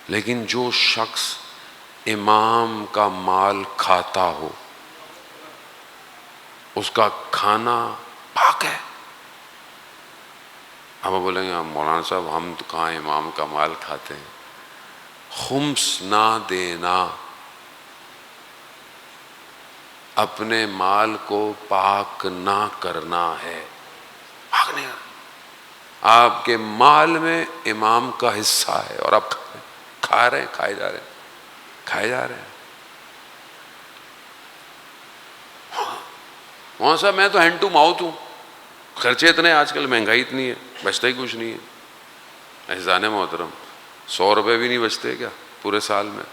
لیکن جو شخص امام کا مال کھاتا ہو اس کا کھانا پاک ہے. اب آپ بولیں گے مولانا صاحب ہم تو کہاں امام کا مال کھاتے ہیں. خمس نہ دینا اپنے مال کو پاک نہ کرنا ہے. پاک نہیں کرنا. آپ کے مال میں امام کا حصہ ہے اور آپ کھا رہے ہیں, کھائے جا رہے ہیں, کھائے جا رہے ہیں. وہاں صاحب میں تو ہینڈ ٹو ماؤتھ ہوں, خرچے اتنے, آج کل مہنگائی اتنی ہے, بچتا ہی کچھ نہیں ہے. احسان محترم 100 روپے بھی نہیں بچتے کیا پورے سال میں؟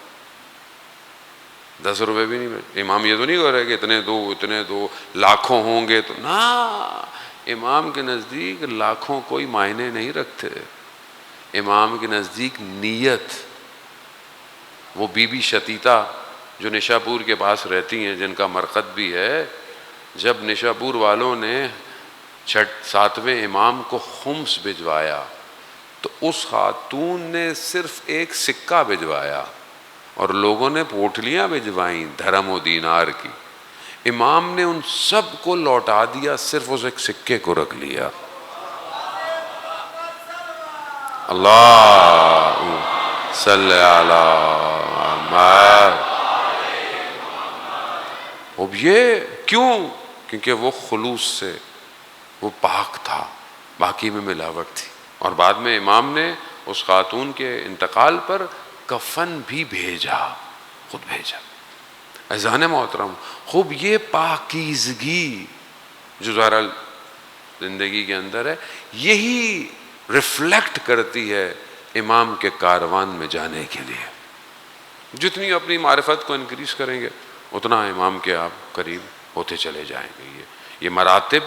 10 روپے بھی نہیں بچتے. امام یہ تو نہیں کہہ رہے کہ اتنے دو لاکھوں ہوں گے تو نا. امام کے نزدیک لاکھوں کوئی معنی نہیں رکھتے. امام کے نزدیک نیت. وہ بی بی شتیتا جو نشاپور کے پاس رہتی ہیں, جن کا مرقد بھی ہے, جب نشاپور والوں نے 7ویں امام کو خمس بھجوایا تو اس خاتون نے صرف ایک سکہ بھجوایا اور لوگوں نے پوٹلیاں بھجوائیں دھرم و دینار کی. امام نے ان سب کو لوٹا دیا, صرف اس ایک سکے کو رکھ لیا. اللہ صلی علی محمد. اب یہ کیوں؟ کیونکہ وہ خلوص سے, وہ پاک تھا, باقی میں ملاوٹ تھی. اور بعد میں امام نے اس خاتون کے انتقال پر کفن بھی بھیجا, خود بھیجا. اذان محترم خوب یہ پاکیزگی جو ظاہر زندگی کے اندر ہے, یہی ریفلیکٹ کرتی ہے امام کے کاروان میں جانے کے لیے. جتنی اپنی معرفت کو انکریز کریں گے اتنا امام کے آپ قریب ہوتے چلے جائیں گے. یہ مراتب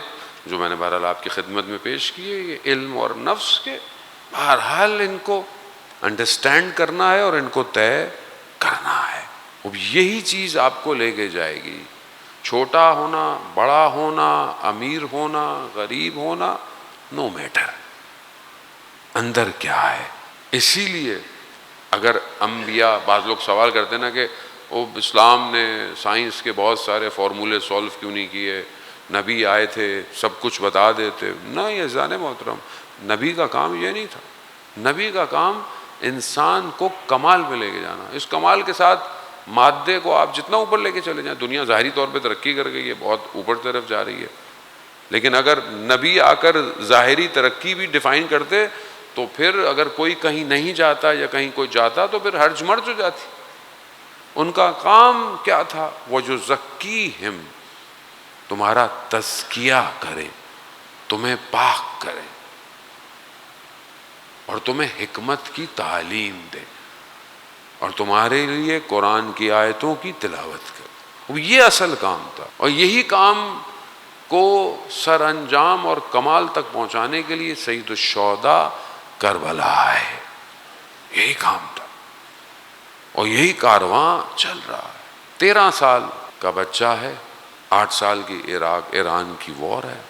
جو میں نے بہرحال آپ کی خدمت میں پیش کیے, یہ علم اور نفس کے, بہرحال ان کو انڈرسٹینڈ کرنا ہے اور ان کو طے کرنا ہے. اب یہی چیز آپ کو لے کے جائے گی. چھوٹا ہونا, بڑا ہونا, امیر ہونا, غریب ہونا, نو میٹر, اندر کیا ہے. اسی لیے اگر انبیاء, بعض لوگ سوال کرتے ہیں نا کہ وہ اسلام نے سائنس کے بہت سارے فارمولے سولو کیوں نہیں کیے, نبی آئے تھے سب کچھ بتا دیتے. نہ, یہ اذان محترم نبی کا کام یہ نہیں تھا. نبی کا کام انسان کو کمال پہ لے کے جانا. اس کمال کے ساتھ مادے کو آپ جتنا اوپر لے کے چلے جائیں, دنیا ظاہری طور پہ ترقی کر گئی ہے, بہت اوپر طرف جا رہی ہے, لیکن اگر نبی آ کر ظاہری ترقی بھی ڈیفائن کرتے تو پھر اگر کوئی کہیں نہیں جاتا یا کہیں کوئی جاتا تو پھر ہرج مرج ہو جاتی. ان کا کام کیا تھا؟ وہ جو زکیہم, تمہارا تزکیہ کرے, تمہیں پاک کرے اور تمہیں حکمت کی تعلیم دے اور تمہارے لیے قرآن کی آیتوں کی تلاوت کرے. یہ اصل کام تھا. اور یہی کام کو سر انجام اور کمال تک پہنچانے کے لیے سید الشہداء کربلا ہے. یہی کام تھا اور یہی کارواں چل رہا ہے. 13 سال کا بچہ ہے, 8 سال کی ایران کی وار ہے,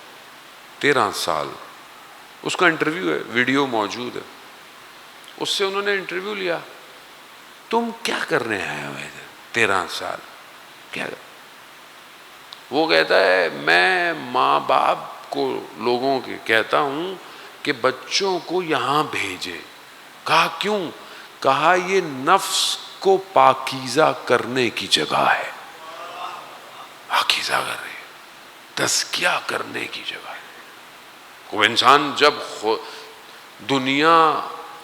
13 سال. اس کا انٹرویو ہے, ویڈیو موجود ہے, اس سے انہوں نے انٹرویو لیا, تم کیا کرنے آئے ہو ادھر 13 سال کیا؟ وہ کہتا ہے میں ماں باپ کو لوگوں کے کہتا ہوں کہ بچوں کو یہاں بھیجے. کہا کیوں؟ کہا یہ نفس کو پاکیزہ کرنے کی جگہ ہے. پاکیزہ کر رہے ہیں, تزکیہ کرنے کی جگہ ہے. کوئی انسان جب دنیا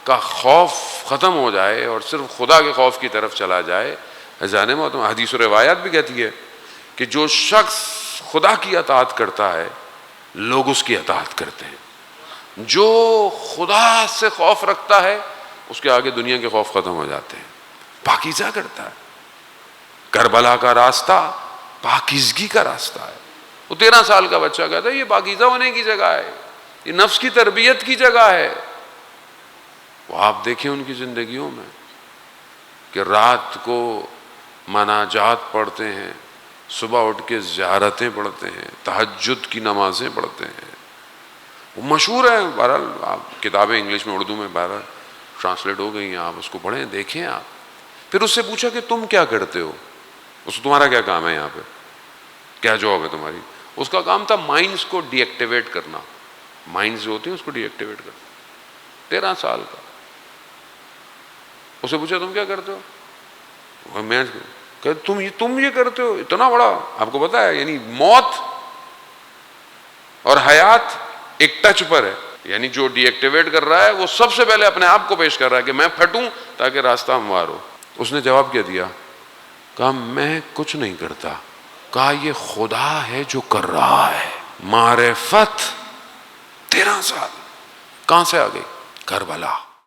کا خوف ختم ہو جائے اور صرف خدا کے خوف کی طرف چلا جائے, اذان محترم حدیث و روایات بھی کہتی ہے کہ جو شخص خدا کی اطاعت کرتا ہے لوگ اس کی اطاعت کرتے ہیں. جو خدا سے خوف رکھتا ہے اس کے آگے دنیا کے خوف ختم ہو جاتے ہیں. پاکیزہ کرتا ہے. کربلا کا راستہ پاکیزگی کا راستہ ہے. وہ 13 سال کا بچہ کہتا ہے یہ پاکیزہ ہونے کی جگہ ہے, یہ نفس کی تربیت کی جگہ ہے. وہ آپ دیکھیں ان کی زندگیوں میں کہ رات کو مناجات پڑھتے ہیں, صبح اٹھ کے زیارتیں پڑھتے ہیں, تہجد کی نمازیں پڑھتے ہیں. وہ مشہور ہیں, بہرحال آپ کتابیں انگلش میں اردو میں بہرحال ٹرانسلیٹ ہو گئی ہیں، آپ اس کو پڑھیں، دیکھیں آپ۔ پھر اس سے پوچھا کہ تم کیا کرتے ہو، اس کو تمہارا کیا کام ہے یہاں پہ، کیا جاب ہے تمہاری؟ اس کا کام تھا مائنڈز کو ڈی ایکٹیویٹ کرنا، مائنڈز جو ہوتی ہیں اس کو ڈی ایکٹیویٹ کرنا۔ 13 سال کا۔ اسے پوچھا تم کیا کرتے ہو، میں کہ تم یہ کرتے ہو، اتنا بڑا، آپ کو پتا ہے یعنی موت اور حیات ایک ٹچ پر ہے، یعنی جو ڈی ایکٹیویٹ کر رہا ہے وہ سب سے پہلے اپنے آپ کو پیش کر رہا ہے کہ میں پھٹوں تاکہ راستہ ہموار ہو۔ اس نے جواب کیا دیا؟ کہا میں کچھ نہیں کرتا، کہا یہ خدا ہے جو کر رہا ہے۔ معرفت 13 سال کہاں سے آ گئی؟ کربلا۔